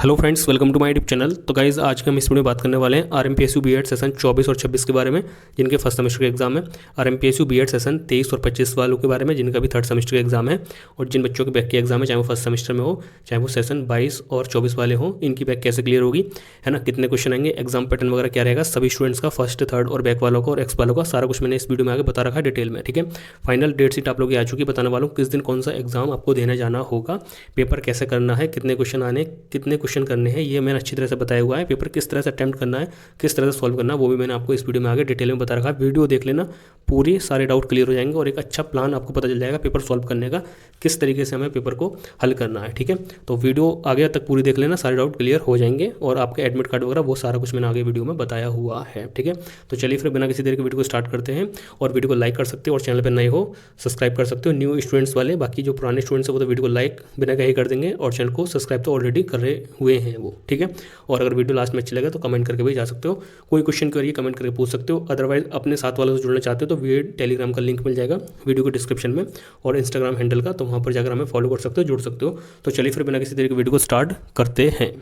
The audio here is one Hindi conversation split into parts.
Hello friends, welcome to my YouTube channel. तो गाइज़, आज के हम इस वीडियो में बात करने वाले हैं आरएमपीएसयू बीएड सेशन 24 और 26 के बारे में, जिनके फर्स्ट सेमेस्टर के एग्जाम है। आरएमपीएसयू बीएड सेशन 23 और 25 वालों के बारे में, जिनका भी थर्ड सेमेस्टर का एग्जाम है। और जिन बच्चों के बैक के एग्जाम है, चाहे वो फर्स्ट सेमेस्टर में हो, चाहे वो सेशन 22 और 24 वाले हो, इनकी बैक कैसे क्लियर होगी, है ना, कितने क्वेश्चन आएंगे, एग्जाम पैटर्न वगैरह क्या रहेगा, सभी स्टूडेंट्स का फर्स्ट, थर्ड और बैक वालों का और एक्स वालों का सारा कुछ मैंने इस वीडियो में आगे बता रखा है डिटेल में। ठीक है, फाइनल डेट शीट आप लोग की आ चुकी है, बताने वालों किस दिन कौन सा एग्जाम आपको देने जाना होगा, पेपर कैसे करना है, कितने क्वेश्चन आने, कितने क्वेश्चन करने हैं, ये मैंने अच्छी तरह से बताया हुआ है। पेपर किस तरह से अटेम्प्ट करना है, किस तरह से सॉल्व करना है, वो भी मैंने आपको इस वीडियो में आगे डिटेल में बता रखा है। वीडियो देख लेना, पूरी सारे डाउट क्लियर हो जाएंगे और एक अच्छा प्लान आपको पता चल जाएगा पेपर सॉल्व करने का, किस तरीके से हमें पेपर को हल करना है। ठीक है, तो वीडियो आगे तक पूरी देख लेना, सारे डाउट क्लियर हो जाएंगे और आपके एडमिट कार्ड वगैरह वो सारा कुछ मैंने आगे वीडियो में बताया हुआ है। ठीक है, तो चलिए फिर बिना किसी देर के वीडियो को स्टार्ट करते हैं। और वीडियो को लाइक कर सकते हो और चैनल पर नए हो सब्सक्राइब कर सकते हो, न्यू स्टूडेंट्स वाले। बाकी जो पुराने स्टूडेंट्स हैं वो तो वीडियो को लाइक बिना कहीं कर देंगे और चैनल को सब्सक्राइब तो ऑलरेडी कर रहे हुए हैं वो। ठीक है, और अगर वीडियो लास्ट में अच्छी लगे तो कमेंट करके भी जा सकते हो, कोई क्वेश्चन के लिए कमेंट करके पूछ सकते हो। अदरवाइज अपने साथ वालों से जुड़ना चाहते हो तो टेलीग्राम का लिंक मिल जाएगा वीडियो के डिस्क्रिप्शन में और इंस्टाग्राम हैंडल का, तो वहाँ पर जाकर हमें फॉलो कर सकते हो, जुड़ सकते हो। तो चलिए फिर बिना किसी तरीके वीडियो को स्टार्ट करते हैं।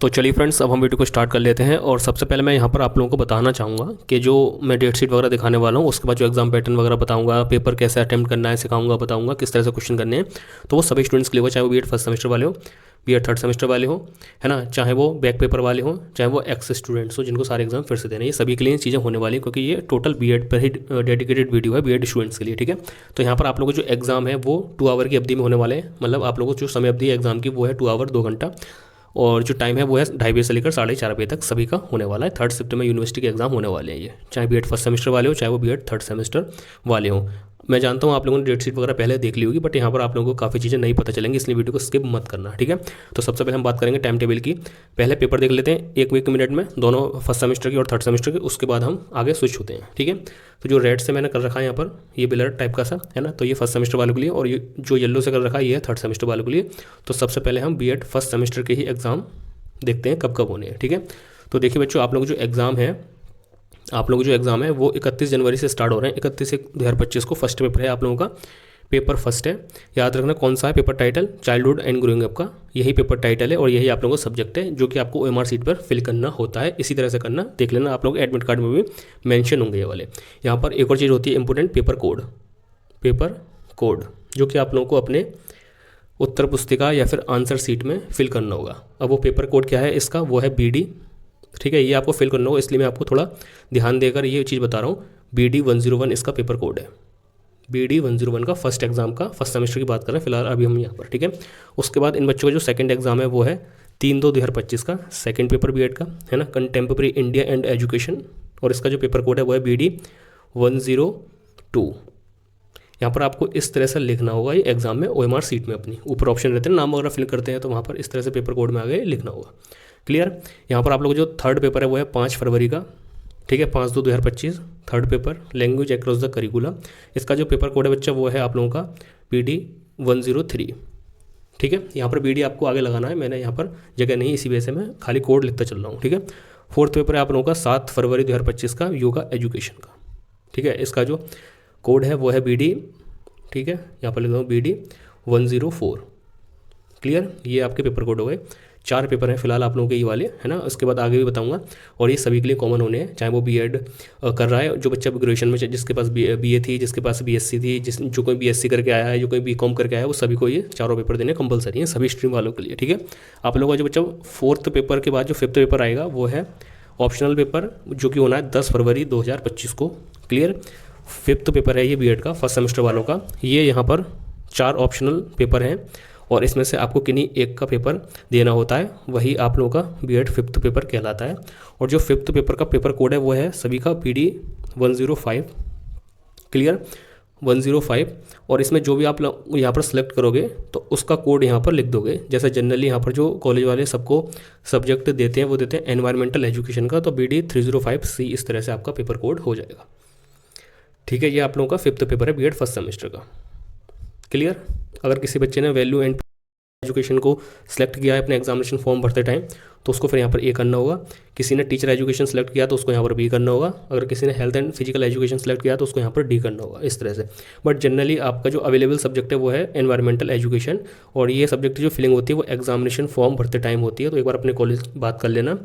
तो चलिए फ्रेंड्स, अब हम वीडियो को स्टार्ट कर लेते हैं। और सबसे पहले मैं यहाँ पर आप लोगों को बताना चाहूँगा कि जो मैं डेट शीट वगैरह दिखाने वाला हूँ, उसके बाद जो एग्जाम पैटर्न वगैरह बताऊँगा, पेपर कैसे अटेम्प्ट करना है सिखाऊंगा, बताऊँगा किस तरह से क्वेश्चन करने हैं, तो वो सभी स्टूडेंट्स के लिए होगा, चाहे वो बीएड फर्स्ट सेमेस्टर वाले हो, बीएड थर्ड सेमेस्टर वाले हो, है ना, चाहे वो बैक पेपर वाले हो, चाहे वो एक्स स्टूडेंट्स हो जिनको सारे एग्जाम फिर से देने, ये सभी के लिए चीज़ें होने वाली हैं, क्योंकि ये टोटल बीएड पर ही डेडिकेटेड वीडियो है बीएड स्टूडेंट्स के लिए। ठीक है, तो यहाँ पर आप लोगों को जो एग्जाम है वो 2 आवर की अवधि में होने वाले हैं, मतलब आप लोगों को जो समय अवधि है एग्जाम की वो है 2 आवर 2 घंटा, और जो टाइम है वो है 2:30 बजे से लेकर 4:30 बजे तक सभी का होने वाला है। थर्ड शिफ्ट में यूनिवर्सिटी के एग्जाम होने वाले हैं ये, चाहे बीएड फर्स्ट सेमेस्टर वाले हो, चाहे वो बीएड थर्ड सेमेस्टर वाले हो। मैं जानता हूँ आप लोगों ने डेट शीट वगैरह पहले देख ली होगी, बट यहाँ पर आप लोगों को काफ़ी चीज़ें नहीं पता चलेंगी, इसलिए वीडियो को स्किप मत करना। ठीक है, तो सबसे पहले हम बात करेंगे टाइम टेबल की। पहले पेपर देख लेते हैं 1 वीक मिनट में, दोनों फर्स्ट सेमेस्टर की और थर्ड सेमेस्टर की, उसके बाद हम आगे स्विच होते हैं। ठीक है, तो जो रेड से मैंने कर रखा है यहाँ पर, ये बिलर टाइप का सा है ना, तो ये फर्स्ट सेमेस्टर वालों के लिए, और ये जो येलो से कर रखा है ये है थर्ड सेमेस्टर वालों के लिए। तो सबसे पहले हम बीएड फर्स्ट सेमेस्टर के ही एग्जाम देखते हैं कब कब होने हैं। ठीक है, तो देखिए बच्चों, आप लोग जो एग्ज़ाम है वो 31 जनवरी से स्टार्ट हो रहे हैं। 31/1/2025 को फर्स्ट पेपर है आप लोगों का, पेपर फर्स्ट है। याद रखना कौन सा है paper title, childhood and growing up का यही पेपर टाइटल है और यही आप लोगों का सब्जेक्ट है, जो कि आपको ओएमआर सीट पर फिल करना होता है। इसी तरह से करना, देख लेना, आप लोग एडमिट कार्ड में भी मेंशन होंगे ये वाले। यहाँ पर एक और चीज़ होती है इंपॉर्टेंट, पेपर कोड जो कि आप लोगों को अपने उत्तर पुस्तिका या फिर आंसर सीट में फिल करना होगा। अब वो पेपर कोड क्या है इसका, वो है BD। ठीक है, ये आपको फिल करना होगा, इसलिए मैं आपको थोड़ा ध्यान देकर ये चीज़ बता रहा हूँ। BD 101 इसका पेपर कोड है, BD 101 का फर्स्ट एग्जाम का, फर्स्ट सेमेस्टर की बात कर रहे हैं फिलहाल अभी हम यहाँ पर। ठीक है, उसके बाद इन बच्चों का जो सेकंड एग्जाम है वो है 3/2/2025 का सेकंड पेपर बीएड का, है ना, कंटेम्प्रेरी इंडिया एंड एजुकेशन, और इसका जो पेपर कोड है वो है BD 102। यहाँ पर आपको इस तरह से लिखना होगा ये एग्जाम में, OMR सीट में अपनी ऊपर ऑप्शन रहते हैं, नाम वगैरह फिल करते हैं, तो वहाँ पर इस तरह से पेपर कोड में आगे लिखना होगा। क्लियर। यहाँ पर आप लोग जो थर्ड पेपर है वो है 5 फरवरी का। ठीक है, 5/2/2025 third paper, language across the curriculum. इसका जो पेपर कोड है बच्चा वो है आप लोगों का BD 103। ठीक है, यहाँ पर BD आपको आगे लगाना है, मैंने यहाँ पर जगह नहीं, इसी वजह से मैं खाली कोड लिखता चल रहा हूँ। ठीक है, फोर्थ पेपर है आप लोगों का 7 फरवरी 2025 का, योगा एजुकेशन का। ठीक है, इसका जो कोड है वो है BD, ठीक है, यहाँ पर लिख रहा हूँ BD 104। क्लियर, ये आपके पेपर कोड हो गए। 4 पेपर हैं फिलहाल आप लोगों के ये वाले, है ना, उसके बाद आगे भी बताऊंगा। और ये सभी के लिए कॉमन होने हैं, चाहे वो बीएड कर रहा है, जो बच्चा ग्रेजुएशन में, जिसके पास BA थी, जिसके पास BSc थी, जो कोई BSc करके आया है, जो कोई BCom करके आया है, वो सभी को ये चारों पेपर देने कंपलसरी है सभी स्ट्रीम वालों के लिए। ठीक है, आप लोगों का जो बच्चा फोर्थ पेपर के बाद जो फिफ्थ पेपर आएगा वो है ऑप्शनल पेपर, जो कि होना है 10 फरवरी 2025 को। क्लियर, फिफ्थ पेपर है ये बीएड का फर्स्ट सेमेस्टर वालों का। ये यहाँ पर 4 ऑप्शनल पेपर हैं और इसमें से आपको किन्हीं एक का पेपर देना होता है, वही आप लोगों का बीएड फिफ्थ पेपर कहलाता है। और जो फिफ्थ पेपर का पेपर कोड है वो है सभी का BD 105। क्लियर, 105। और इसमें जो भी आप यहाँ पर सेलेक्ट करोगे तो उसका कोड यहाँ पर लिख दोगे। जैसे जनरली यहाँ पर जो कॉलेज वाले सबको सब्जेक्ट देते हैं वो देते हैं एनवायरमेंटल एजुकेशन का, तो BD 305C इस तरह से आपका पेपर कोड हो जाएगा। ठीक है, ये आप लोगों का फिफ्थ पेपर है बीएड फर्स्ट सेमेस्टर का। क्लियर। अगर किसी बच्चे ने वैल्यू एंड एजुकेशन को सिलेक्ट किया है अपने एग्जामिनेशन फॉर्म भरते टाइम, तो उसको फिर यहाँ पर ए करना होगा। किसी ने टीचर एजुकेशन सेलेक्ट किया तो उसको यहाँ पर बी करना होगा। अगर किसी ने health and physical education select किया तो उसको यहाँ पर डी करना होगा, इस तरह से। बट जनरली आपका जो अवेलेबल सब्जेक्ट है वो है एनवायरमेंटल एजुकेशन, और ये सब्जेक्ट जो फिलिंग होती है वो एग्जामिनेशन फॉर्म भरते टाइम होती है। तो एक बार अपने कॉलेज बात कर लेना।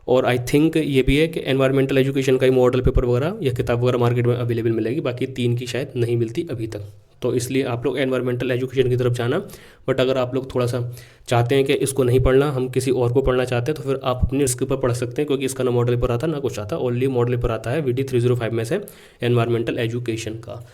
और आई थिंक ये भी है कि एनवायरमेंटल एजुकेशन का ही मॉडल पेपर वगैरह या किताब वगैरह मार्केट में अवेलेबल मिलेगी, बाकी 3 की शायद नहीं मिलती अभी तक। तो इसलिए आप लोग एनवायरमेंटल एजुकेशन की तरफ जाना। बट अगर आप लोग थोड़ा सा चाहते हैं कि इसको नहीं पढ़ना, हम किसी और को पढ़ना चाहते हैं, तो फिर आप अपने इसके ऊपर पढ़ सकते हैं, क्योंकि इसका ना मॉडल पेपर आता ना कुछ आता, ओनली मॉडल पेपर आता है VD 305 में से एनवायरमेंटल एजुकेशन का।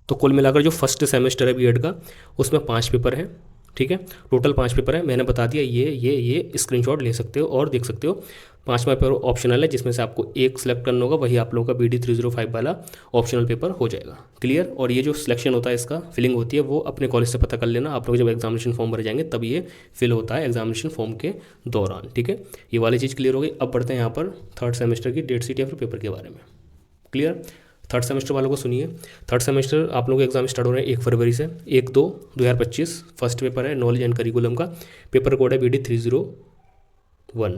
तो कुल मिलाकर जो फर्स्ट सेमेस्टर है बीएड का, उसमें 5 पेपर हैं, ठीक है। टोटल 5 पेपर है, मैंने बता दिया। ये स्क्रीनशॉट ले सकते हो और देख सकते हो। 5वां पेपर ऑप्शनल है, जिसमें से आपको एक सिलेक्ट करना होगा, वही आप लोगों का BD 305 वाला ऑप्शनल पेपर हो जाएगा। क्लियर। और ये जो सिलेक्शन होता है, इसका फिलिंग होती है, वो अपने कॉलेज से पता कर लेना। आप लोग जब एग्जामिनेशन फॉर्म भर जाएंगे तब ये फिल होता है एग्जामिनेशन फॉर्म के दौरान, ठीक है। ये वाली चीज़ क्लियर हो गई। अब बढ़ते हैं यहाँ पर थर्ड सेमेस्टर की डेट शीट या फिर पेपर के बारे में। क्लियर। थर्ड सेमेस्टर वालों को सुनिए। थर्ड सेमेस्टर आप लोगों के एग्जाम स्टार्ट हो रहे हैं 1 फरवरी से, 1/2/2025। फर्स्ट पेपर है नॉलेज एंड करिकुलम का, पेपर कोड है BD 301,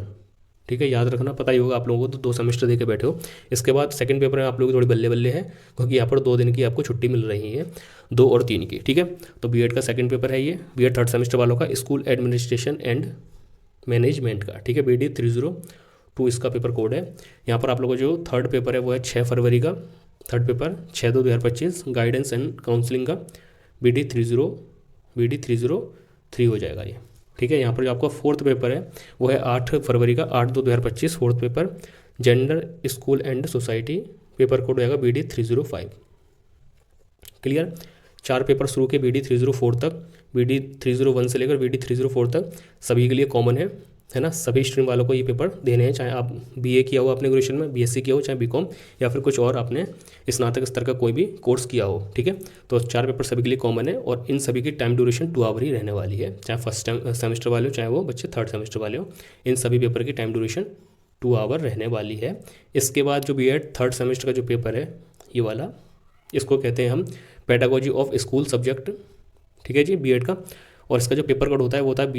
ठीक है। याद रखना, पता ही होगा आप लोगों को, तो 2 सेमेस्टर दे के बैठे हो। इसके बाद सेकंड पेपर में आप लोग थोड़ी बल्ले बल्ले है, क्योंकि यहाँ पर 2 दिन की आपको छुट्टी मिल रही है, 2 और 3 की, ठीक है। तो बीएड का सेकंड पेपर है ये, बीएड थर्ड सेमेस्टर वालों का, स्कूल एडमिनिस्ट्रेशन एंड मैनेजमेंट का, ठीक है। BD 302 इसका पेपर कोड है। यहाँ पर आप लोगों को जो थर्ड पेपर है वो है 6 फरवरी का, third paper 6/2/2025, guidance and counselling का, BD 303 हो जाएगा ये, ठीक है। यहाँ पर जो आपका फोर्थ पेपर है वो है 8 फरवरी का, 8/2/2025, fourth paper gender school and society, paper code हो जाएगा BD 305। क्लियर। 4 पेपर शुरू के BD 304 तक, BD 301 से लेकर BD 304 तक सभी के लिए कॉमन है ना। सभी स्ट्रीम वालों को ये पेपर देने हैं, चाहे आप BA किया हो अपने ग्रेजुएशन में, BSc किया हो, चाहे BCom या फिर कुछ और आपने स्नातक स्तर का कोई भी कोर्स किया हो, ठीक है। तो 4 पेपर सभी के लिए कॉमन है, और इन सभी की टाइम ड्यूरेशन 2 आवर ही रहने वाली है, चाहे फर्स्ट सेमेस्टर वाले हो, चाहे वो बच्चे थर्ड सेमेस्टर वाले हो। इन सभी पेपर की टाइम ड्यूरेशन 2 आवर रहने वाली है। इसके बाद जो BEd थर्ड सेमेस्टर का जो पेपर है ये वाला, इसको कहते हैं हम पेडागोजी ऑफ स्कूल सब्जेक्ट, ठीक है जी, BEd का। और इसका जो पेपर कोड होता है वो होता है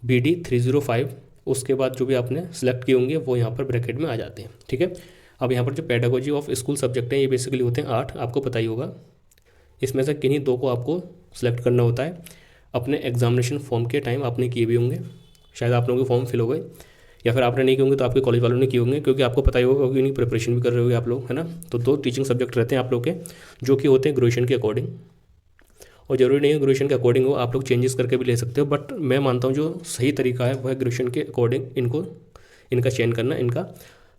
BD 305। उसके बाद जो भी आपने सेलेक्ट किए होंगे वो यहाँ पर ब्रैकेट में आ जाते हैं, ठीक है। अब यहाँ पर जो पेडागोजी ऑफ स्कूल सब्जेक्ट हैं ये बेसिकली होते हैं 8, आपको पता ही होगा। इसमें से किन्हीं 2 को आपको सेलेक्ट करना होता है। अपने एग्जामिनेशन फॉर्म के टाइम आपने किए भी होंगे, शायद आप लोगों के फॉर्म फिल हो गए, या फिर आपने नहीं किए होंगे तो आपके कॉलेज वालों ने किए होंगे, क्योंकि आपको पता ही होगा, क्योंकि उनकी प्रिपरेशन भी कर रहे होंगे आप लोग, है ना। तो 2 टीचिंग सब्जेक्ट रहते हैं आप लोग के, जो कि होते हैं ग्रेजुएशन के अकॉर्डिंग। और ज़रूरी नहीं है ग्रेजुएशन के अकॉर्डिंग हो, आप लोग चेंजेस करके भी ले सकते हो, बट मैं मानता हूँ जो सही तरीका है वो है ग्रेजुएशन के अकॉर्डिंग इनका चयन करना, इनका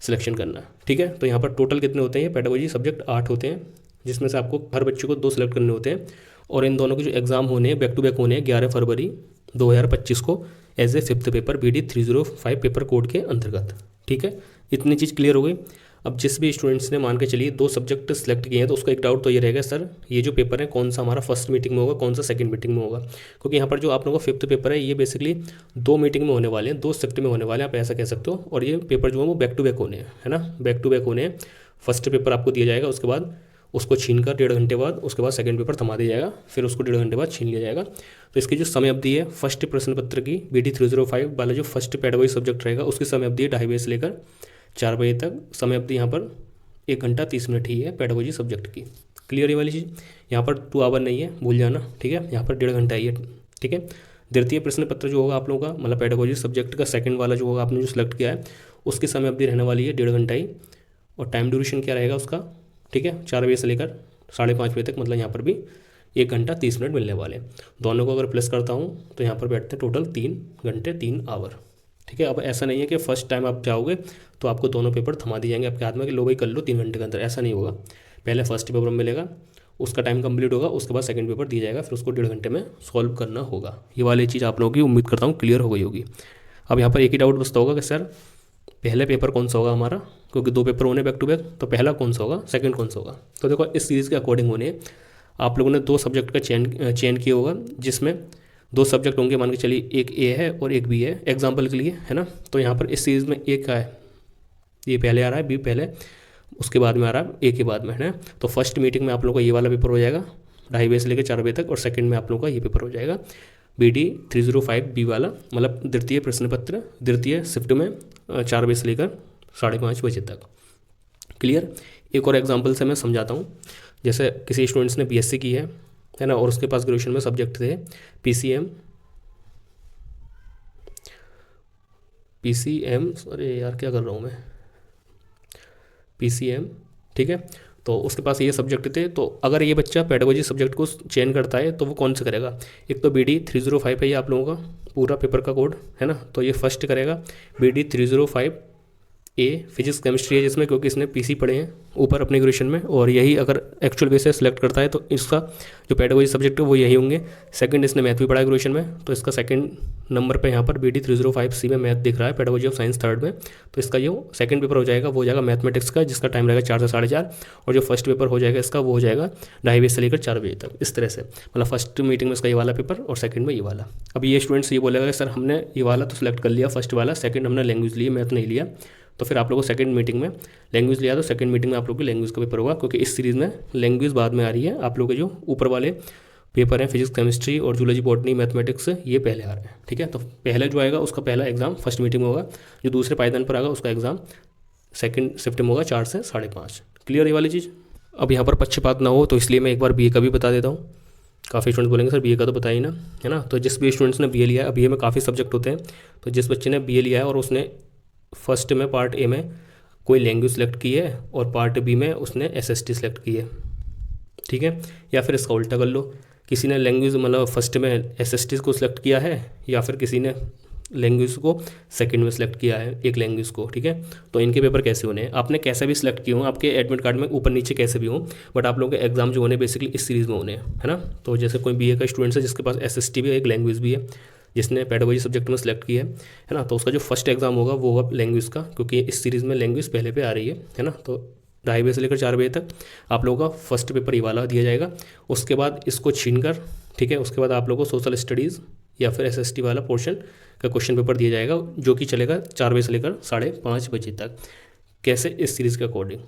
सिलेक्शन करना, ठीक है। तो यहाँ पर टोटल कितने होते हैं, पेडागोजी सब्जेक्ट 8 होते हैं, जिसमें से आपको हर बच्चे को 2 सेलेक्ट करने होते हैं। और इन दोनों के जो एग्ज़ाम होने हैं बैक टू बैक होने हैं 11 फरवरी 2025 को as a 5th paper BD 305 paper code के अंतर्गत, ठीक है। इतनी चीज़ क्लियर हो गई। अब जिस भी स्टूडेंट्स ने मान के चलिए 2 सब्जेक्ट सेलेक्ट किए हैं, तो उसका एक डाउट तो ये रहेगा, सर ये जो पेपर है कौन सा हमारा फर्स्ट मीटिंग में होगा, कौन सा सेकंड मीटिंग में होगा। क्योंकि यहाँ पर जो आप लोगों का 5th पेपर है ये बेसिकली 2 मीटिंग में होने वाले हैं, 2 शिफ्ट में होने वाले हैं, आप ऐसा कह सकते हो। और ये पेपर जो है वो बैक टू बैक होने हैं, है ना, बैक टू बैक होने हैं। फर्स्ट पेपर आपको दिया जाएगा, उसके बाद उसको छीन कर 1.5 घंटे बाद उसके बाद सेकंड पेपर थमा दिया जाएगा, फिर उसको 1.5 घंटे बाद छीन लिया जाएगा। तो इसकी जो समय अवधि है फर्स्ट प्रश्न पत्र की BD 305 वाला जो फर्स्ट पेडागोजी सब्जेक्ट रहेगा उसकी समय अवधि 2:30 बजे से लेकर 4 बजे तक। समय अवधि यहाँ पर 1 घंटा 30 मिनट ही है पेडागोजी सब्जेक्ट की। क्लियर ये वाली चीज़। यहाँ पर 2 आवर नहीं है, भूल जाना, ठीक है। यहाँ पर 1.5 घंटा ही है, ठीक है। द्वितीय प्रश्न पत्र जो होगा आप लोगों का, मतलब पेडागोजी सब्जेक्ट का सेकंड वाला जो होगा आपने जो सिलेक्ट किया है, उसकी समय अवधि रहने वाली है 1.5 घंटा ही। और टाइम ड्यूरेशन क्या रहेगा उसका, ठीक है, 4 बजे से लेकर 5:30 बजे तक, मतलब यहाँ पर भी 1 घंटा 30 मिनट मिलने वाले। दोनों को अगर प्लस करता हूँ तो यहाँ पर बैठते हैं टोटल 3 घंटे 3 आवर, ठीक है। अब ऐसा नहीं है कि फर्स्ट टाइम आप जाओगे तो आपको दोनों पेपर थमा दिए जाएंगे आपके हाथ में कि लो भाई कर लो 3 घंटे के अंदर, ऐसा नहीं होगा। पहले फर्स्ट पेपर मिलेगा, उसका टाइम कंप्लीट होगा, उसके बाद सेकंड पेपर दिया जाएगा, फिर उसको 1.5 घंटे में सॉल्व करना होगा। ये वाली चीज़ आप लोगों की उम्मीद करता हूँ क्लियर हो गई होगी। अब यहाँ पर एक ही डाउट बचता होगा कि सर पहले पेपर कौन सा होगा हमारा, क्योंकि 2 पेपर होने बैक टू बैक, तो पहला कौन सा होगा, सेकंड कौन सा होगा। तो देखो इस सीरीज़ के अकॉर्डिंग होने आप लोगों ने 2 सब्जेक्ट का चयन किया होगा, जिसमें 2 सब्जेक्ट होंगे, मान के चलिए एक ए है और एक बी है एग्जाम्पल के लिए, है ना। तो यहाँ पर इस सीरीज़ में एक का है, ये पहले आ रहा है, बी पहले, उसके बाद में आ रहा है ए के बाद में, है ना। तो फर्स्ट मीटिंग में आप लोगों का ये वाला पेपर हो जाएगा 2:30 बजे से लेकर 4 बजे तक, और सेकंड में आप लोगों का ये पेपर हो जाएगा BD305B वाला, मतलब द्वितीय प्रश्न पत्र द्वितीय शिफ्ट में 4 बजे से लेकर 5:30 बजे तक। क्लियर। एक और एग्जांपल से मैं समझाता हूँ। जैसे किसी स्टूडेंट्स ने BSc की है ना, और उसके पास ग्रेजुएशन में सब्जेक्ट थे PCM, अरे यार क्या कर रहा हूँ मैं, PCM, ठीक है। तो उसके पास ये सब्जेक्ट थे। तो अगर ये बच्चा पेडागोजी सब्जेक्ट को चयन करता है तो वो कौन सा करेगा? एक तो BD305 है, ये आप लोगों का पूरा पेपर का कोड है ना, तो ये फर्स्ट करेगा BD305A फिजिक्स केमिस्ट्री है जिसमें, क्योंकि इसने PC पढ़े हैं ऊपर अपने ग्रेजुएशन में, और यही अगर एक्चुअल बेसिस सेलेक्ट करता है तो इसका जो पेडागोजी सब्जेक्ट है वो यही होंगे। सेकंड, इसने मैथ भी पढ़ा है ग्रेजुएशन में, तो इसका सेकंड नंबर पे यहाँ पर BD305C में मैथ दिख रहा है, पेडागोजी ऑफ साइंस थर्ड में। तो इसका जो सेकंड पेपर हो जाएगा वो हो जाएगा मैथमेटिक्स का, जिसका टाइम रहेगा 4 से 4:30, और जो फर्स्ट पेपर हो जाएगा इसका वो हो जाएगा 2:30 बजे से लेकर 4 बजे तक। इस तरह से मतलब फर्स्ट मीटिंग में इसका ये वाला पेपर और सेकंड में ये वाला। अब ये स्टूडेंट्स ये बोलेगा कि सर हमने ये वाला तो सिलेक्ट कर लिया फर्स्ट वाला, सेकंड हमने लैंग्वेज ली, मैथ नहीं लिया, तो फिर आप लोगों को सेकंड मीटिंग में लैंग्वेज लिया, तो सेकंड मीटिंग में आप लोगों की लैंग्वेज का पेपर होगा, क्योंकि इस सीरीज़ में लैंग्वेज बाद में आ रही है। आप लोगों के जो ऊपर वाले पेपर हैं फिजिक्स केमिस्ट्री और जूलॉजी बॉटनी मैथमेटिक्स, ये पहले आ रहे हैं, ठीक है। तो पहले जो आएगा उसका पहला एग्जाम फर्स्ट मीटिंग में होगा, जो दूसरे पायदान पर आएगा उसका एग्जाम सेकंड शिफ्ट में होगा 4 से 5:30। क्लियर ये वाली चीज़। अब यहाँ पर पक्षपात ना हो तो इसलिए मैं एक बार BA का भी बता देता हूँ। काफ़ी स्टूडेंट्स बोलेंगे सर BA का तो पता ही ना, है ना। तो जिस भी स्टूडेंट्स ने BA लिया है, अब BA में काफ़ी सब्जेक्ट होते हैं, तो जिस बच्चे ने BA लिया है और उसने फर्स्ट में पार्ट A में कोई लैंग्वेज सेलेक्ट की है और पार्ट B में उसने SST सेलेक्ट की है, ठीक है। या फिर इसका उल्टा कर लो, किसी ने लैंग्वेज मतलब फर्स्ट में SST को सिलेक्ट किया है, या फिर किसी ने लैंग्वेज को सेकंड में सेलेक्ट किया है एक लैंग्वेज को, ठीक है। तो इनके पेपर कैसे होने हैं, आपने कैसे भी सिलेक्ट किए हो, आपके एडमिट कार्ड में ऊपर नीचे कैसे भी हो, बट आप लोगों के एग्जाम जो होने बेसिकली इस सीरीज़ में होने हैं, है ना। तो जैसे कोई BA का स्टूडेंट है जिसके पास SST भी है, एक लैंग्वेज भी है, जिसने पेडागोजी सब्जेक्ट में सेलेक्ट किया है ना, तो उसका जो फर्स्ट एग्जाम होगा वो होगा लैंग्वेज का, क्योंकि इस सीरीज़ में लैंग्वेज पहले पे आ रही है ना। तो 2:30 बजे से लेकर 4 बजे तक आप लोगों का फर्स्ट पेपर ये वाला दिया जाएगा। उसके बाद इसको छीन कर, ठीक है, उसके बाद आप लोगों को सोशल स्टडीज़ या फिर SST वाला पोर्शन का क्वेश्चन पेपर दिया जाएगा, जो कि चलेगा 4 बजे से लेकर 5:30 बजे तक। कैसे? इस सीरीज़ के अकॉर्डिंग,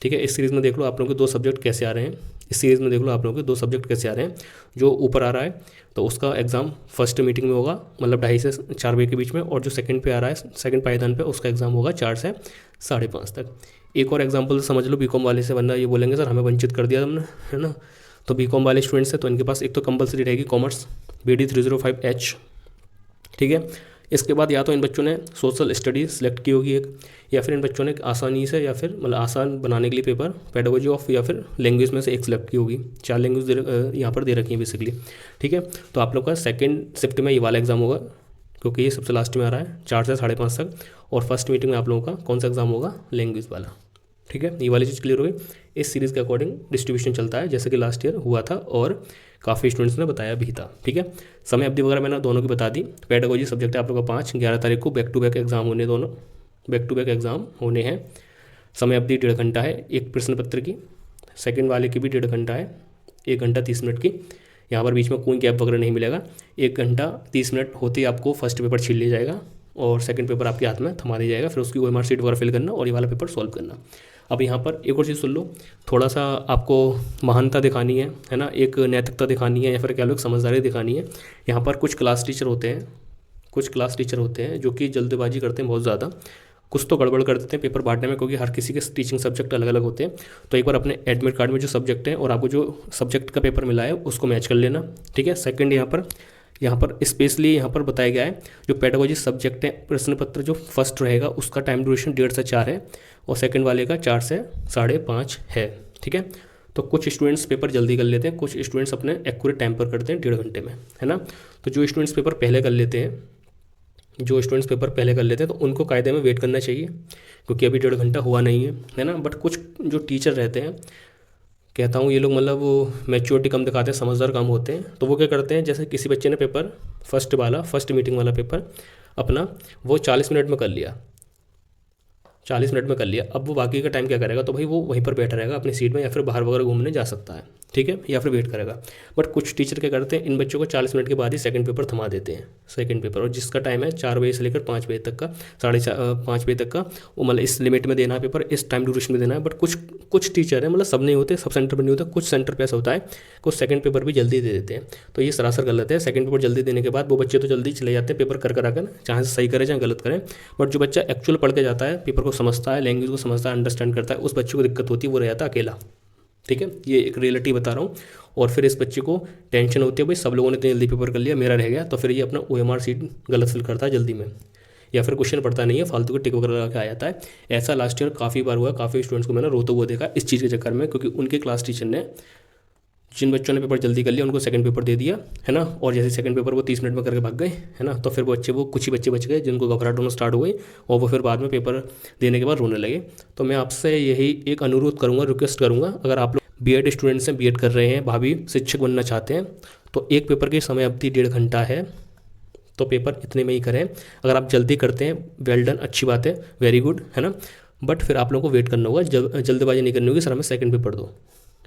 ठीक है। इस सीरीज़ में देख लो आप लोगों के 2 सब्जेक्ट कैसे आ रहे हैं, इस सीरीज़ में देख लो आप लोगों के 2 सब्जेक्ट कैसे आ रहे हैं। जो ऊपर आ रहा है तो उसका एग्ज़ाम फर्स्ट मीटिंग में होगा, मतलब 2:30 से 4 बजे के बीच में, और जो सेकंड पे आ रहा है सेकंड पायदान पे, उसका एग्ज़ाम होगा 4 से 5:30 तक। एक और एग्जांपल समझ लो BCom वाले से, वरना ये बोलेंगे सर हमें वंचित कर दिया तुमने, है ना। तो BCom वाले स्टूडेंट्स हैं तो इनके पास एक तो कंपलसरी रहेगी कॉमर्स BD305H, ठीक है। इसके बाद या तो इन बच्चों ने सोशल स्टडीज सेलेक्ट की होगी एक, या फिर इन बच्चों ने आसानी से या फिर मतलब आसान बनाने के लिए पेपर पेडागोजी ऑफ या फिर लैंग्वेज में से एक सेलेक्ट की होगी। 4 लैंग्वेज यहाँ पर दे रखी हैं बेसिकली, ठीक है। तो आप लोग का सेकंड शिफ्ट में ये वाला एग्जाम होगा, क्योंकि ये सबसे लास्ट में आ रहा है 4 से 5:30 तक, और फर्स्ट मीटिंग में आप लोगों का कौन सा एग्जाम होगा? लैंग्वेज वाला, ठीक है। ये वाली चीज़ क्लियर हो गई। इस सीरीज़ के अकॉर्डिंग डिस्ट्रीब्यूशन चलता है, जैसे कि लास्ट ईयर हुआ था और काफ़ी स्टूडेंट्स ने बताया भी था, ठीक है। समय अवधि वगैरह मैंने दोनों की बता दी। पेडागोजी सब्जेक्ट है आप लोगों का 11 तारीख को बैक टू बैक एग्जाम होने, दोनों बैक टू बैक एग्जाम होने हैं। समय अवधि 1.5 घंटा है एक प्रश्न पत्र की, सेकंड वाले की भी 1.5 घंटा है, 1 घंटा 30 मिनट की। यहाँ पर बीच में कोई गैप वगैरह नहीं मिलेगा। 1 घंटा 30 मिनट होते ही आपको फर्स्ट पेपर छीन लिया जाएगा और सेकंड पेपर आपके हाथ में थमा दिया जाएगा, फिर उसकी OMR शीट वगैरह फिल करना और ये वाला पेपर सॉल्व करना। अब यहाँ पर एक और चीज़ सुन लो, थोड़ा सा आपको महानता दिखानी है ना, एक नैतिकता दिखानी है, या फिर कह लो एक समझदारी दिखानी है। यहाँ पर कुछ क्लास टीचर होते हैं जो कि जल्दबाजी करते हैं बहुत ज़्यादा, कुछ तो गड़बड़ कर देते हैं पेपर बांटने में, क्योंकि हर किसी के टीचिंग सब्जेक्ट अलग अलग होते हैं। तो एक बार अपने एडमिट कार्ड में जो सब्जेक्ट है और आपको जो सब्जेक्ट का पेपर मिला है उसको मैच कर लेना, ठीक है। सेकंड यहाँ पर स्पेशली यहाँ पर बताया गया है जो पेडागोजी सब्जेक्ट है, प्रश्न पत्र जो फर्स्ट रहेगा उसका टाइम ड्यूरेशन 1.5 से 4 है, और सेकंड वाले का 4 से 5:30 है, ठीक है। तो कुछ स्टूडेंट्स पेपर जल्दी कर लेते हैं, कुछ स्टूडेंट्स अपने एक्यूरेट टाइम पर करते हैं 1.5 घंटे में, है ना। तो जो स्टूडेंट्स पेपर पहले कर लेते हैं तो उनको कायदे में वेट करना चाहिए, क्योंकि अभी 1.5 घंटा हुआ नहीं है ना। बट कुछ जो टीचर रहते हैं, कहता हूँ ये लोग मतलब वो मैच्योरिटी कम दिखाते हैं, समझदार कम होते हैं। तो वो क्या करते हैं, जैसे किसी बच्चे ने पेपर फर्स्ट मीटिंग वाला पेपर अपना वो 40 मिनट में कर लिया, 40 मिनट में कर लिया, अब वो बाकी का टाइम क्या करेगा, तो भाई वो वहीं पर बैठा रहेगा अपनी सीट में, या फिर बाहर वगैरह घूमने जा सकता है, ठीक है, या फिर वेट करेगा। बट कुछ टीचर क्या करते हैं, इन बच्चों को 40 मिनट के बाद ही सेकंड पेपर थमा देते हैं, सेकंड पेपर, और जिसका टाइम है 4 बजे से लेकर 5 बजे तक का, 5:30 बजे तक का, वो मतलब इस लिमिट में देना है पेपर, इस टाइम ड्यूरेशन में देना है। बट कुछ टीचर है, मतलब सब नहीं होते, सब सेंटर पर नहीं होता, कुछ सेंटर पर ऐसा होता है, कुछ सेकंड पेपर भी जल्दी दे देते हैं। तो ये सरासर गलत है। सेकंड पेपर जल्दी देने के बाद वो बच्चे तो जल्दी चले जाते हैं पेपर कर आकर, चाहे सही करें चाहे गलत करें। बट जो बच्चा एक्चुअल पढ़ के जाता है, पेपर को समझता है, लैंग्वेज को समझता है, अंडरस्टैंड करता है, उस बच्चे को दिक्कत होती है, वो रह जाता है अकेला, ठीक है। ये एक रियलिटी बता रहा हूँ। और फिर इस बच्चे को टेंशन होती है, भाई सब लोगों ने इतनी जल्दी पेपर कर लिया, मेरा रह गया, तो फिर ये अपना OMR सीट गलत फिल करता है जल्दी में, या फिर क्वेश्चन पढ़ता नहीं है, फालतू के टिक वगैरह लगा के आ जाता है। ऐसा लास्ट ईयर काफ़ी बार हुआ, काफ़ी स्टूडेंट्स को मैंने रोते हुए देखा इस चीज़ के चक्कर में, क्योंकि उनके क्लास टीचर ने जिन बच्चों ने पेपर जल्दी कर लिया उनको सेकंड पेपर दे दिया, है ना, और जैसे सेकंड पेपर वो 30 मिनट में करके भाग गए, है ना, तो फिर वो कुछ ही बच्चे बच गए जिनको घबराहट होना स्टार्ट हो गई, और वो फिर बाद में पेपर देने के बाद रोने लगे। तो मैं आपसे यही एक अनुरोध करूँगा, रिक्वेस्ट करूँगा, अगर आप लोग B.Ed स्टूडेंट्स हैं, B.Ed कर रहे हैं, भाभी शिक्षक बनना चाहते हैं, तो एक पेपर की समय अवधि 1.5 घंटा है, तो पेपर इतने में ही करें। अगर आप जल्दी करते हैं, वेल डन, अच्छी बात है, वेरी गुड, है ना। बट फिर आप लोगों को वेट करना होगा, जल्दबाजी नहीं करनी होगी, सर हमें सेकंड पेपर दो,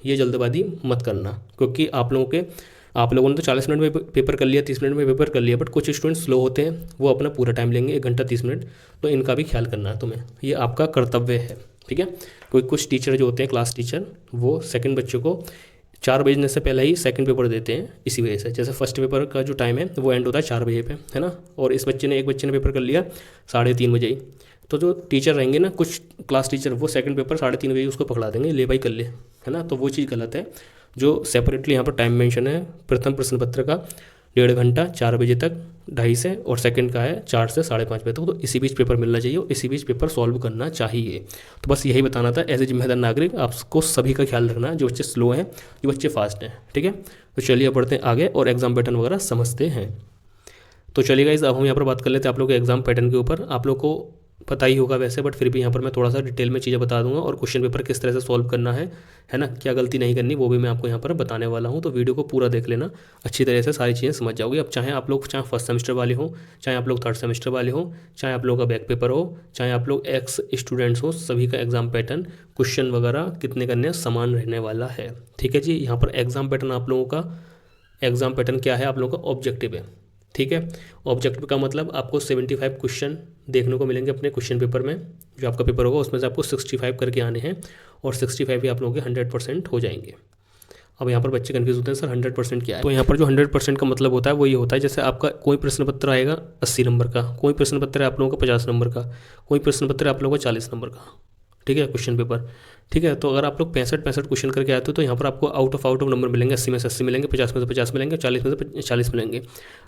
ये जल्दबाजी मत करना, क्योंकि आप लोगों ने तो 40 मिनट में पेपर कर लिया, 30 मिनट में पेपर कर लिया, बट कुछ स्टूडेंट्स स्लो होते हैं, वो अपना पूरा टाइम लेंगे, 1 घंटा 30 मिनट, तो इनका भी ख्याल करना है तुम्हें, ये आपका कर्तव्य है, ठीक है। कुछ टीचर जो होते हैं, क्लास टीचर, वो सेकंड बच्चों को 4 बजने से पहले ही सेकंड पेपर देते हैं, इसी वजह से। जैसे फर्स्ट पेपर का जो टाइम है वो एंड होता है 4 बजे पे, है ना, और एक बच्चे ने पेपर कर लिया 3:30 बजे ही, तो जो टीचर रहेंगे ना, कुछ क्लास टीचर, वो सेकंड पेपर 3:30 बजे उसको पकड़ा देंगे, ले भाई कर ले, है ना। तो वो चीज़ गलत है। जो सेपरेटली यहाँ पर टाइम मेंशन है, प्रथम प्रश्न पत्र का 1.5 घंटा 4 बजे तक, 2:30 से, और सेकंड का है 4 से 5:30 बजे तक, तो इसी बीच पेपर मिलना चाहिए और इसी बीच पेपर सॉल्व करना चाहिए। तो बस यही बताना था। एज ए जिम्मेदार नागरिक आपको सभी का ख्याल रखना है, जो बच्चे स्लो हैं, जो बच्चे फास्ट हैं, ठीक है। तो चलिए बढ़ते हैं आगे और एग्जाम पैटर्न वगैरह समझते हैं। तो चलिए गाइस, अब हम यहाँ पर बात कर लेते हैं आप लोग के एग्जाम पैटर्न के ऊपर। आप लोग को पता ही होगा वैसे, बट फिर भी यहाँ पर मैं थोड़ा सा डिटेल में चीज़ें बता दूंगा, और क्वेश्चन पेपर किस तरह से सॉल्व करना है ना, क्या गलती नहीं करनी, वो भी मैं आपको यहाँ पर बताने वाला हूँ। तो वीडियो को पूरा देख लेना, अच्छी तरह से सारी चीज़ें समझ जाओगे। अब चाहे फर्स्ट सेमेस्टर वाले हो, चाहे आप लोग थर्ड सेमेस्टर वाले हो, चाहे आप लोग का बैक पेपर हो, चाहे आप लोग एक्स स्टूडेंट्स हो, सभी का एग्जाम पैटर्न, क्वेश्चन वगैरह कितने करने समान रहने वाला है, ठीक है जी। यहाँ पर एग्जाम पैटर्न आप लोगों का, एग्जाम पैटर्न क्या है, आप लोगों का ऑब्जेक्टिव है, ठीक है। ऑब्जेक्टिव का मतलब आपको 75 क्वेश्चन देखने को मिलेंगे अपने क्वेश्चन पेपर में, जो आपका पेपर होगा उसमें से आपको 65 करके आने हैं, और 65 ही आप लोगों के 100% हो जाएंगे। अब यहाँ पर बच्चे कन्फ्यूज होते हैं, सर 100% क्या है। तो यहाँ पर जो 100% का मतलब होता है वो ये होता है, जैसे आपका कोई प्रश्न पत्र आएगा 80 नंबर का, कोई प्रश्न पत्र है आप लोगों का 50 नंबर का, कोई प्रश्न पत्र है आप लोगों का 40 नंबर का, ठीक है, क्वेश्चन पेपर, ठीक है। तो अगर आप लोग 65 क्वेश्चन करके आते हो, तो यहाँ पर आपको आउट ऑफ नंबर मिलेंगे, 80 में से 80 मिलेंगे, 50 में से 50 मिलेंगे, 40 में से 40 मिलेंगे।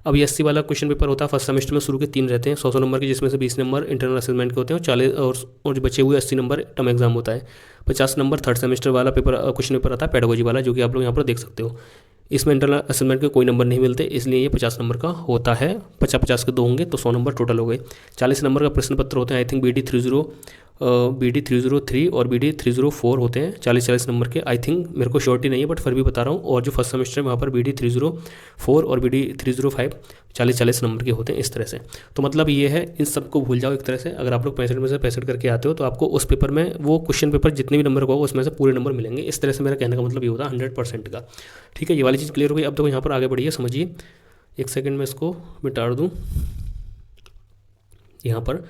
अब ये 80 वाला क्वेश्चन पेपर होता है फर्स्ट सेमेस्टर में, शुरू के 3 रहते हैं 100 नंबर के, जिसमें से 20 नंबर इंटरनल असेसमेंट के होते हैं, 40 और जो बचे हुए 80 नंबर टर्म एग्जाम होता है। 50 नंबर थर्ड सेमेस्टर वाला पेपर, क्वेश्चन पेपर आता है पेडागोजी वाला, जो कि आप लोग यहाँ पर देख सकते हो। इसमें इंटरनल असेसमेंट के कोई नंबर नहीं मिलते, इसलिए ये 50 नंबर का होता है। 50 के 2 होंगे तो 100 नंबर टोटल हो गए। 40 नंबर का प्रश्न पत्र होते हैं, आई थिंक BD 303 और BD 304 होते हैं, 40 नंबर के, आई थिंक, मेरे को श्योरिटी नहीं है, बट फिर भी बता रहा हूँ। और जो फर्स्ट सेमेस्टर है वहाँ पर BD 304 और BD 305 40 नंबर के होते हैं, इस तरह से। तो मतलब ये है, इन सबको भूल जाओ एक तरह से। अगर आप लोग 65 में से 65 करके आते हो, तो आपको उस पेपर में, वो क्वेश्चन पेपर जितने भी नंबर का होगा उसमें से पूरे नंबर मिलेंगे। इस तरह से मेरा कहने का मतलब ये होता है 100% का, ठीक है। ये वाली चीज़ क्लियर हो गई। अब देखो यहाँ पर आगे बढ़िए, समझिए। एक सेकेंड में इसको मिटा दूँ। यहाँ पर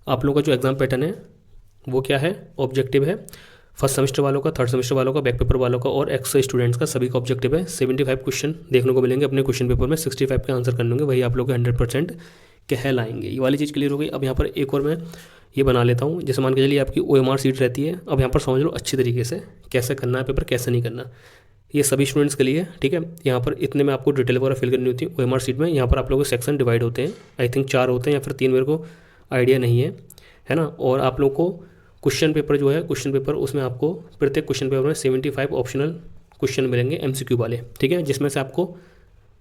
आप लोगों का जो एग्जाम पैटर्न है वो क्या है, ऑब्जेक्टिव है। फर्स्ट सेमेस्टर वालों का, थर्ड सेमेस्टर वालों का, बैक पेपर वालों का और एक्स स्टूडेंट्स का, सभी का ऑब्जेक्टिव है। 75 क्वेश्चन देखने को मिलेंगे अपने क्वेश्चन पेपर में, 65 के आंसर करने होंगे, वही आप लोग 100% कहलाएंगे। ये वाली चीज़ क्लियर हो गई। अब यहाँ पर एक और मैं ये बना लेता हूँ, जैसे मान के चलिए आपकी OMR सीट रहती है। अब यहाँ पर समझ लो अच्छी तरीके से कैसे करना है पेपर, कैसे नहीं करना, ये सभी स्टूडेंट्स के लिए, ठीक है। यहाँ पर इतने में आपको डिटेल वगैरह फिल करनी होती है OMR सीट में। यहाँ पर आप लोगों के सेक्शन डिवाइड होते हैं, आई थिंक 4 होते हैं या फिर 3, मेरे को आइडिया नहीं है ना। और आप लोग को क्वेश्चन पेपर जो है, क्वेश्चन पेपर, उसमें आपको प्रत्येक क्वेश्चन पेपर में 75 ऑप्शनल क्वेश्चन मिलेंगे MCQ वाले, ठीक है, जिसमें से आपको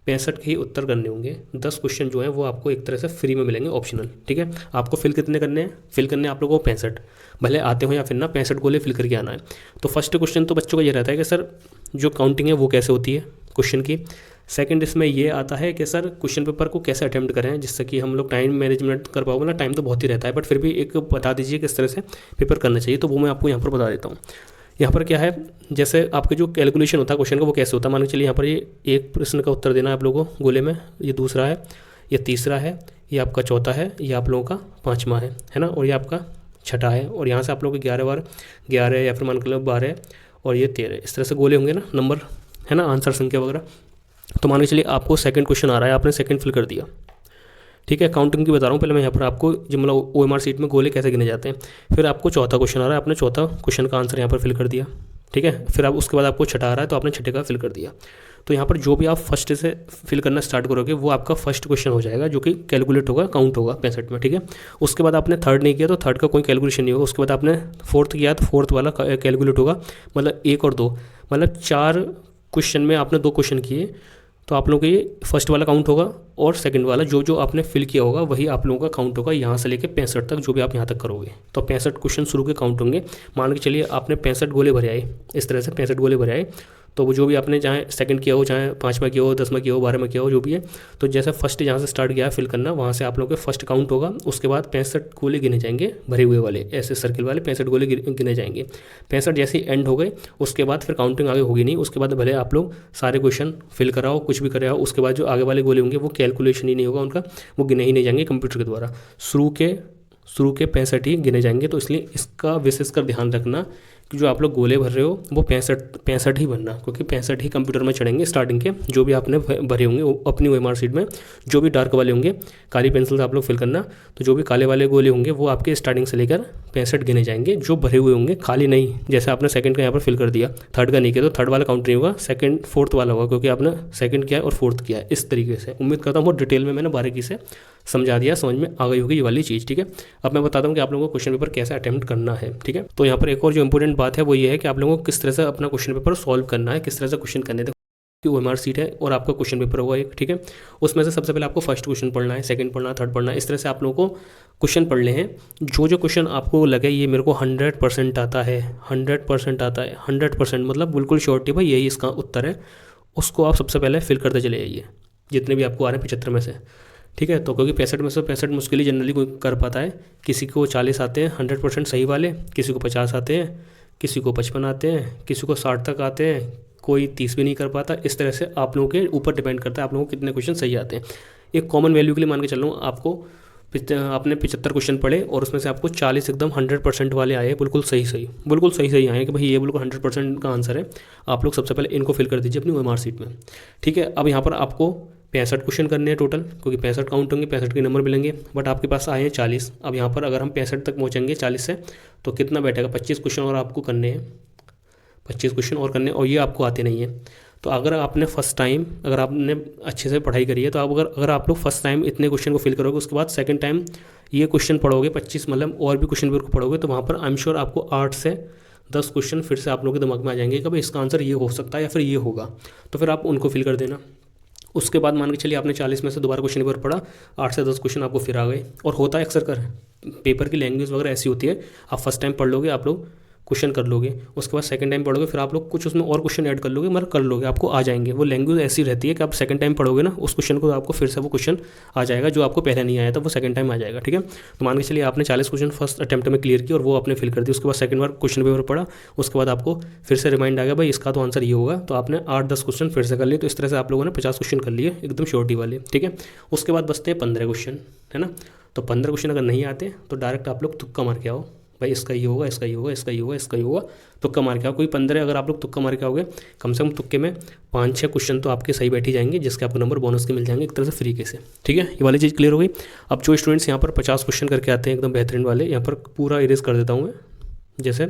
65 के ही उत्तर करने होंगे। 10 क्वेश्चन जो है वो आपको एक तरह से फ्री में मिलेंगे, ऑप्शनल, ठीक है। आपको फिल कितने करने हैं, फिल करने आप लोगों को 65, भले आते हो या फिर ना, 65 गोले फिल करके आना है। तो फर्स्ट क्वेश्चन तो बच्चों का ये रहता है कि सर जो काउंटिंग है वो कैसे होती है क्वेश्चन की। सेकंड इसमें ये आता है कि सर क्वेश्चन पेपर को कैसे अटेम्प्ट करें जिससे कि हम लोग टाइम मैनेजमेंट कर पाओगे ना। टाइम तो बहुत ही रहता है बट फिर भी एक बता दीजिए किस तरह से पेपर करना चाहिए, तो वो मैं आपको यहाँ पर बता देता हूँ। यहाँ पर क्या है, जैसे आपके जो कैलकुलेशन होता है क्वेश्चन का वो कैसे होता है, मान के चलिए यहाँ पर ये एक प्रश्न का उत्तर देना है आप लोगों को गोले में, ये दूसरा है, ये तीसरा है, ये आपका चौथा है, ये आप लोगों का पाँचवा है ना, और ये आपका छठा है, और यहाँ से आप लोगों के 11 बार 11 या फिर मान के लो 12 और ये 13, इस तरह से गोले होंगे ना नंबर, है ना, आंसर संख्या वगैरह। तो मान के चलिए आपको सेकंड क्वेश्चन आ रहा है, आपने सेकंड फिल कर दिया, ठीक है। काउंटिंग की बता रहा हूँ पहले मैं यहाँ पर आपको, जो मतलब OMR शीट में गोले कैसे गिने जाते हैं। फिर आपको चौथा क्वेश्चन आ रहा है, आपने चौथा क्वेश्चन का आंसर यहाँ पर फिल कर दिया, ठीक है। फिर आप उसके बाद आपको छठा आ रहा है तो आपने छठे का फिल कर दिया। तो यहाँ पर जो भी आप फर्स्ट से फिल करना स्टार्ट करोगे वो आपका फर्स्ट क्वेश्चन हो जाएगा, जो कि कैलकुलेट होगा, काउंट होगा 65 में, ठीक है। उसके बाद आपने थर्ड नहीं किया तो थर्ड का कोई कैलकुलेशन नहीं होगा। उसके बाद आपने फोर्थ किया तो फोर्थ वाला कैलकुलेट होगा, मतलब 1 और 2, मतलब 4 क्वेश्चन में आपने 2 क्वेश्चन किए तो आप लोगों को ये फर्स्ट वाला काउंट होगा, और सेकंड वाला जो जो आपने फिल किया होगा वही आप लोगों का काउंट होगा, यहाँ से लेके 65 तक जो भी आप यहाँ तक करोगे। तो 65 क्वेश्चन शुरू के काउंट होंगे। मान के चलिए आपने 65 गोले भरे आए, इस तरह से 65 गोले भरे आए, तो वो जो भी आपने चाहे सेकंड किया हो, चाहे 5वां किया हो, 10वां किया हो, 12वां किया हो, जो भी है, तो जैसे फर्स्ट जहाँ से स्टार्ट किया है फिल करना, वहाँ से आप लोगों के फर्स्ट काउंट होगा। उसके बाद 65 गोले गिने जाएंगे भरे हुए वाले, ऐसे सर्किल वाले 65 गोले गिने जाएंगे। 65 जैसे ही एंड हो गए उसके बाद फिर काउंटिंग आगे होगी नहीं। उसके बाद भले आप लोग सारे क्वेश्चन फिल कराओ, कुछ भी कराओ, उसके बाद जो आगे वाले गोले होंगे वो कैलकुलेशन ही नहीं होगा उनका, वो गिने ही नहीं जाएंगे कंप्यूटर के द्वारा, शुरू के 65 ही गिने जाएंगे। तो इसलिए इसका विशेष कर ध्यान रखना कि जो आप लोग गोले भर रहे हो वो 65 ही भरना, क्योंकि 65 ही कंप्यूटर में चढ़ेंगे स्टार्टिंग के, जो भी आपने भरे होंगे अपनी OMR शीट में, जो भी डार्क वाले होंगे काली पेंसिल से आप लोग फिल करना। तो जो भी काले वाले गोले होंगे वो आपके स्टार्टिंग से लेकर 65 गिने जाएंगे, जो भरे हुए होंगे, खाली नहीं। जैसे आपने सेकंड का यहाँ पर फिल कर दिया, थर्ड का नहीं किया तो थर्ड वाला काउंट नहीं होगा, सेकंड फोर्थ वाला होगा, क्योंकि आपने सेकंड किया है और फोर्थ किया है। इस तरीके से उम्मीद करता हूँ बहुत डिटेल में मैंने बारीकी से समझा दिया, समझ में आ गई होगी ये वाली चीज़, ठीक है। अब मैं बताता हूँ कि आप लोगों को क्वेश्चन पेपर कैसे अटेम्प्ट करना है, ठीक है। तो यहाँ पर एक और जो इंपॉर्टेंट बात है वो ये है कि आप लोगों को किस तरह से अपना क्वेश्चन पेपर सॉल्व करना है, किस तरह से क्वेश्चन करने की OMR शीट है और आपका क्वेश्चन पेपर होगा एक, ठीक है। उसमें से सबसे पहले आपको फर्स्ट क्वेश्चन पढ़ना है, सेकंड पढ़ना है, थर्ड पढ़ना है, इस तरह से आप लोगों को क्वेश्चन पढ़ने हैं। जो जो क्वेश्चन आपको लगे ये मेरे को 100% आता है, 100% आता है, 100% मतलब बिल्कुल श्योरिटी भाई यही इसका उत्तर है, उसको आप सबसे पहले फिल करते चले जाइए, जितने भी आपको आ रहे हैं 75 में से, ठीक है। तो क्योंकि 65 में से 65 मुश्किल ही जनरली कोई कर पाता है, किसी को 40 आते हैं 100% सही वाले, किसी को 50 आते हैं, किसी को 55 आते हैं, किसी को 60 तक आते हैं, कोई 30 भी नहीं कर पाता। इस तरह से आप लोगों के ऊपर डिपेंड करता है आप लोगों को कितने क्वेश्चन सही आते हैं। एक कॉमन वैल्यू के लिए मान के चल रहा हूँ, आपको आपने 75 क्वेश्चन पढ़े और उसमें से आपको 40 एकदम 100% वाले आए, बिल्कुल सही आए कि भाई ये बिल्कुल 100% का आंसर है। आप लोग सबसे पहले इनको फिल कर दीजिए अपनी OMR शीट में, ठीक है। अब यहाँ पर आपको 65 क्वेश्चन करने हैं टोटल, क्योंकि 65 काउंट होंगे, 65 के नंबर मिलेंगे, बट आपके पास आए हैं 40। अब यहाँ पर अगर हम 65 तक पहुँचेंगे 40 से तो कितना बैठेगा, 25 क्वेश्चन और आपको करने हैं, 25 क्वेश्चन और करने, और ये आपको आते नहीं है। तो अगर आपने फर्स्ट टाइम, अगर आपने अच्छे से पढ़ाई करी है तो आप अगर आप लोग फर्स्ट टाइम इतने क्वेश्चन को फिल करोगे, उसके बाद सेकंड टाइम ये क्वेश्चन पढ़ोगे 25 मतलब और भी क्वेश्चन पेपर को पढ़ोगे, तो वहाँ पर आई एम श्योर आपको 8 से 10 क्वेश्चन फिर से आप लोगों के दिमाग में आ जाएंगे कि भाई इसका आंसर ये हो सकता है या फिर ये होगा, तो फिर आप उनको फिल कर देना। उसके बाद मान के चलिए आपने 40 में से दोबारा क्वेश्चन पेपर पढ़ा, 8 से 10 क्वेश्चन आपको फिर आ गए। और होता है अक्सर कर पेपर की लैंग्वेज वगैरह ऐसी होती है, आप फर्स्ट टाइम पढ़ लोगे, आप लोग क्वेश्चन कर लोगे, उसके बाद सेकंड टाइम पढ़ोगे, फिर आप लोग कुछ उसमें और क्वेश्चन ऐड कर लोगे, मतलब कर लोगे, आपको आ जाएंगे। वो लैंग्वेज ऐसी रहती है कि आप सेकंड टाइम पढ़ोगे ना उस क्वेश्चन को, आपको फिर से वो क्वेश्चन आ जाएगा जो आपको पहले नहीं आया था, वो सेकंड टाइम आ जाएगा, ठीक है। तो मान के चलिए आपने 40 क्वेश्चन फर्स्ट अटैम्प्ट में क्लियर किया और वो आपने फिल कर दिया। उसके बाद सेकंड बार क्वेश्चन पेपर पढ़ा, उसके बाद आपको फिर से रिमाइंड आ गया भाई इसका तो आंसर ये होगा, तो आपने 8-10 क्वेश्चन फिर से कर लिए। तो इस तरह से आप लोगों ने 50 क्वेश्चन कर लिए एकदम श्योरिटी वाले, ठीक है। उसके बाद बचते हैं 15 क्वेश्चन, है ना। तो 15 क्वेश्चन अगर नहीं आते तो डायरेक्ट आप लोग तुक्का मार के आओ, भाई इसका ये होगा, इसका ये होगा, इसका ये होगा, इसका ये होगा, तुक्का मार के आओ। कोई 15 अगर आप लोग तुक्का मार के आओगे, कम से कम तुक्के में 5-6 क्वेश्चन तो आपके सही बैठ ही जाएंगे, जिसके आपको नंबर बोनस के मिल जाएंगे एक तरह से फ्री के से, ठीक है। ये वाली चीज़ क्लियर हो गई। अब जो स्टूडेंट्स यहाँ पर 50 क्वेश्चन करके आते हैं एकदम बेहतरीन वाले, यहाँ पर पूरा इरेज कर देता हूँ मैं, जैसे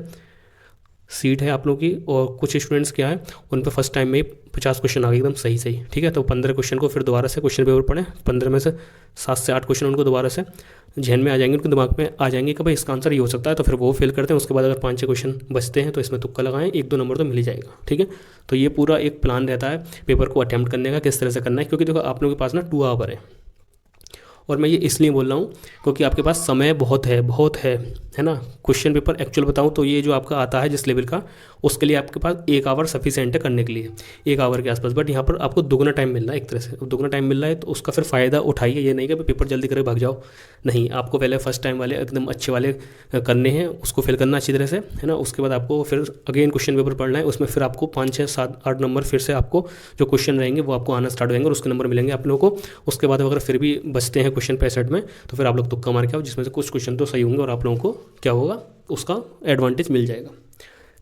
सीट है आप लोग की, और कुछ स्टूडेंट्स क्या है उन पर फर्स्ट टाइम में 50 क्वेश्चन आ गए एकदम सही, ठीक है। तो 15 क्वेश्चन को फिर दोबारा से क्वेश्चन पेपर पढ़ें, 15 में से 7 से 8 क्वेश्चन उनको दोबारा से जहन में आ जाएंगे, उनके दिमाग में आ जाएंगे कि भाई इसका आंसर ये हो सकता है, तो फिर वो फिल करते हैं। उसके बाद अगर 5-6 क्वेश्चन बचते हैं तो इसमें तुक्का लगाएं, 1-2 नंबर तो मिल ही जाएगा, ठीक है। तो ये पूरा एक प्लान रहता है पेपर को अटैम्प्ट करने का, किस तरह से करना है, क्योंकि देखो आप लोगों के पास ना 2 आवर है और मैं ये इसलिए बोल रहा हूँ क्योंकि आपके पास समय बहुत है ना। क्वेश्चन पेपर एक्चुअल बताऊँ तो ये जो आपका आता है जिस लेवल का, उसके लिए आपके पास 1 आवर सफिशिएंट है करने के लिए, 1 आवर के आसपास। बट यहाँ पर आपको दुगना टाइम मिल रहा है, एक तरह से दुगना टाइम मिल रहा है, तो उसका फिर फ़ायदा उठाइए। ये नहीं कि पेपर जल्दी करके भाग जाओ, नहीं, आपको पहले फर्स्ट टाइम वाले एकदम अच्छे वाले करने हैं, उसको फिल करना अच्छी तरह से, है ना। उसके बाद आपको फिर अगेन क्वेश्चन पेपर पढ़ना है, उसमें फिर आपको 5, 6, 7, 8 नंबर फिर से आपको जो क्वेश्चन रहेंगे वो आपको आना स्टार्ट होंगे और उसके नंबर मिलेंगे आप लोगों को। उसके बाद अगर फिर भी बचते हैं क्वेश्चन 65 में, तो फिर आप लोग तुक्का मार के आओ, जिसमें से कुछ क्वेश्चन तो सही होंगे और आप लोगों को क्या होगा, उसका एडवांटेज मिल जाएगा।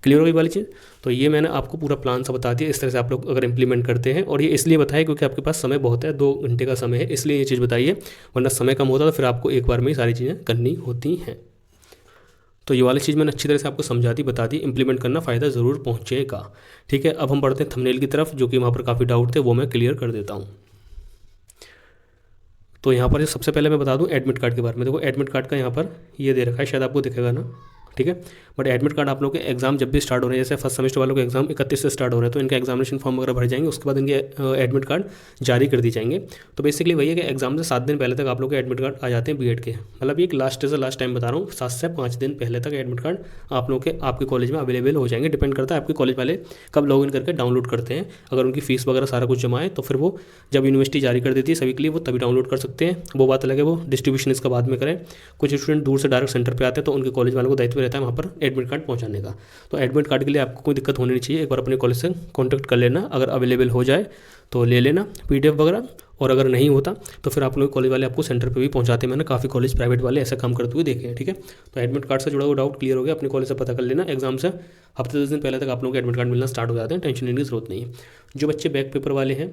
क्लियर होगी वाली चीज़। तो ये मैंने आपको पूरा प्लान सा बता दिया, इस तरह से आप लोग अगर इंप्लीमेंट करते हैं। और ये इसलिए बताया क्योंकि आपके पास समय बहुत है, 2 घंटे का समय है, इसलिए ये चीज़ बताइए, वरना समय कम होता तो फिर आपको एक बार में ही सारी चीज़ें करनी होती हैं। तो ये वाली चीज़ मैंने अच्छी तरह से आपको समझा दी, बता दी, इंप्लीमेंट करना, फ़ायदा ज़रूर पहुँचेगा। ठीक है, अब हम बढ़ते हैं थंबनेल की तरफ, जो कि वहाँ पर काफ़ी डाउट थे, वो मैं क्लियर कर देता हूँ। तो यहाँ पर सबसे पहले मैं बता दूँ एडमिट कार्ड के बारे में। देखो एडमिट कार्ड का यहाँ पर ये दे रखा है, शायद आपको दिखेगा ना, ठीक है। बट एडमिट कार्ड आप लोगों के एग्जाम जब भी स्टार्ट हो रहे हैं, जैसे फर्स्ट सेमेस्टर वालों के एग्जाम 31 से स्टार्ट हो रहे हैं, तो इनके एग्जामिनेशन फॉर्म वगैरह भर जाएंगे, उसके बाद इनके एडमिट कार्ड जारी कर दी जाएंगे। तो बेसिकली वही है कि एग्जाम से 7 दिन पहले तक आप लोग के एडमिट कार्ड आ जाते हैं बीएड के। मतलब ये लास्ट टाइम बता रहा हूँ, 7 से 5 दिन पहले तक एडमिट कार्ड आप लोग के आपके कॉलेज में अवेलेबल हो जाएंगे। डिपेंड करता है आपके कॉलेज वाले कब लॉगिन करके डाउनलोड करते हैं। अगर उनकी फीस वगैरह सारा कुछ जमा है तो फिर वो जब यूनिवर्सिटी जारी कर देती है सभी के लिए, वो तभी डाउनलोड कर सकते हैं। वो बात अलग है, वो डिस्ट्रीब्यूशन इसका बाद में करें। कुछ स्टूडेंट दूर से डायरेक्ट सेंटर पर आते हैं, तो उनके कॉलेज वालों को दायित्व रहता है वहाँ पर एडमिट कार्ड पहुँचाने का। तो एडमिट कार्ड के लिए आपको कोई दिक्कत होनी नहीं चाहिए, एक बार अपने कॉलेज से कॉन्टैक्ट कर लेना, अगर अवेलेबल हो जाए तो ले लेना PDF वगैरह, और अगर नहीं होता तो फिर आप लोग कॉलेज वाले आपको सेंटर पे भी पहुंचाते हैं। मैंने काफ़ी कॉलेज प्राइवेट वाले ऐसा काम करते हुए देखे हैं, ठीक है। तो एडमिट कार्ड से जुड़ा हुआ डाउट क्लियर हो गया, अपने कॉलेज से पता कर लेना। एग्जाम से हफ्ते 10 दिन पहले तक आप लोगों को एडमिट कार्ड मिलना स्टार्ट हो जाते हैं, टेंशन लेने की जरूरत नहीं है। जो बच्चे बैक पेपर वाले हैं,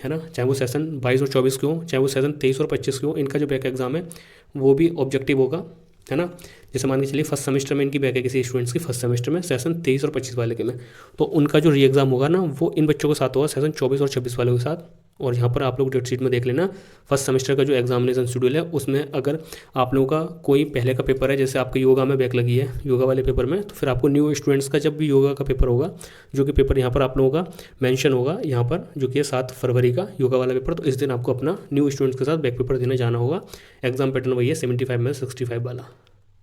है ना, चाहे वो सेशन 22 और 24 के हो, चाहे वो सेशन 23 और 25 के हो, इनका जो बैक एग्जाम है वो भी ऑब्जेक्टिव होगा, है ना। जैसे मान के चलिए फर्स्ट सेमेस्टर में इनकी बैक है किसी स्टूडेंट्स की, फर्स्ट सेमेस्टर में सेशन 23 और 25 वाले के में, तो उनका जो री एग्ज़ाम होगा ना वो इन बच्चों के साथ होगा, सेशन 24 और 26 वालों के साथ। और यहाँ पर आप लोग डेट शीट में देख लेना, फर्स्ट सेमेस्टर का जो एग्जामिनेशन शेड्यूल है उसमें अगर आप लोगों का कोई पहले का पेपर है, जैसे आपके योगा में बैक लगी है योगा वाले पेपर में, तो फिर आपको न्यू स्टूडेंट्स का जब भी योगा का पेपर होगा, जो कि पेपर यहाँ पर आप लोगों का मेंशन होगा यहाँ पर, जो कि 7 फरवरी का योगा वाला पेपर, तो इस दिन आपको अपना न्यू स्टूडेंट्स के साथ बैक पेपर देने जाना होगा। एग्जाम पैटर्न वही है, 75 में 65 वाला,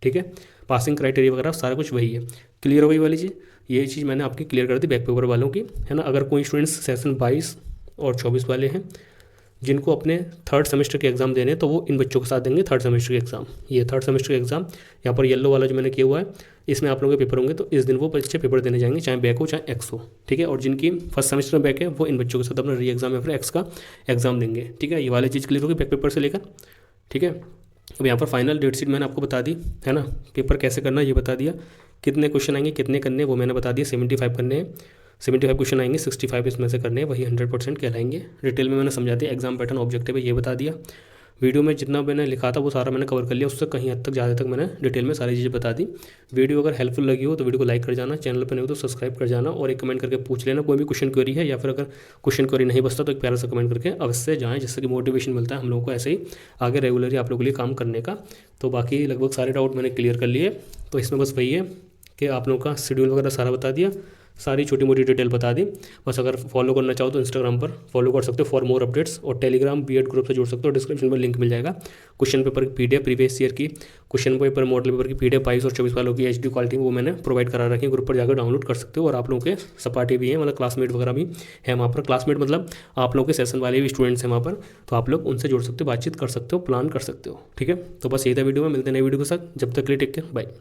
ठीक है। पासिंग क्राइटेरिया वगैरह सारा कुछ वही है। क्लियर हो गई वाली चीज़, ये चीज़ मैंने आपकी क्लियर कर दी बैक पेपर वालों की, है ना। अगर कोई स्टूडेंट्स सेशन 22 और 24 वाले हैं जिनको अपने थर्ड सेमेस्टर के एग्ज़ाम देने हैं, तो वो इन बच्चों के साथ देंगे थर्ड सेमेस्टर के एग्ज़ाम। ये थर्ड सेमेस्टर के एग्ज़ाम यहाँ पर येलो वाला जो मैंने किया हुआ है, इसमें आप लोगों के पेपर होंगे, तो इस दिन वो बच्चे पेपर देने जाएंगे, चाहे बैक हो चाहे एक्स हो, ठीक है। और जिनकी फर्स्ट सेमेस्टर में बैक है वो इन बच्चों के साथ अपना री एग्ज़ाम या फिर एक्स का एग्ज़ाम देंगे, ठीक है। ये वाली चीज़ क्लियर होगी बैक पेपर से लेकर, ठीक है। अब यहाँ पर फाइनल डेट शीट मैंने आपको बता दी, है ना। पेपर कैसे करना ये बता दिया, कितने क्वेश्चन आएंगे, कितने करने वो मैंने बता दिया। 75 करने हैं, 75 क्वेश्चन आएंगे, 65 इसमें से करने हैं, वही 100% कहलाएंगे। डिटेल में मैंने समझा दिया, एग्जाम पैटर्न ऑब्जेक्टिव है ये बता दिया। वीडियो में जितना मैंने लिखा था वो सारा मैंने कवर कर लिया, उससे कहीं हद तक ज़्यादा तक मैंने डिटेल में सारी चीज़ें बता दी। वीडियो अगर हेल्पफुल लगी हो तो वीडियो को लाइक कर जाना, चैनल पर नहीं हो तो सब्सक्राइब कर जाना, और एक कमेंट करके पूछ लेना कोई भी क्वेश्चन क्वेरी है, या फिर अगर क्वेश्चन क्वेरी नहीं बचता तो एक प्यारा सा कमेंट करके अवश्य जाएँ, जिससे कि मोटिवेशन मिलता है हम लोगों को ऐसे ही आगे रेगुलरली आप लोगों के लिए काम करने का। तो बाकी लगभग सारे डाउट मैंने क्लियर कर लिए, तो इसमें बस वही है कि आप लोगों का शेड्यूल वगैरह सारा बता दिया, सारी छोटी मोटी डिटेल बता दी। बस अगर फॉलो करना चाहो तो इंस्टाग्राम पर फॉलो कर सकते हो फॉर मोर अपडेट्स, और टेलीग्राम बीएड ग्रुप से जुड़ सकते हो, डिस्क्रिप्शन में लिंक मिल जाएगा। क्वेश्चन पेपर की PDF प्रीवियस ईयर की, क्वेश्चन पेपर मॉडल पेपर की PDF 22 और 24 वालों की HD क्वालिटी वो मैंने प्रोवाइड करा रखी है, ग्रुप पर जाकर डाउनलोड कर सकते हो। और आप लोगों के सपाटी भी हैं, मतलब क्लासमेट वगैरह भी है वहाँ पर। क्लासमेट मतलब आप लोगों के सेशन वाले भी स्टूडेंट्स हैं वहाँ पर, तो आप लोग उनसे जुड़ सकते हो, बातचीत कर सकते हो, प्लान कर सकते हो, ठीक है। तो बस यही था वीडियो में, मिलते हैं नई वीडियो के साथ, जब तक के लिए टेक केयर, बाय।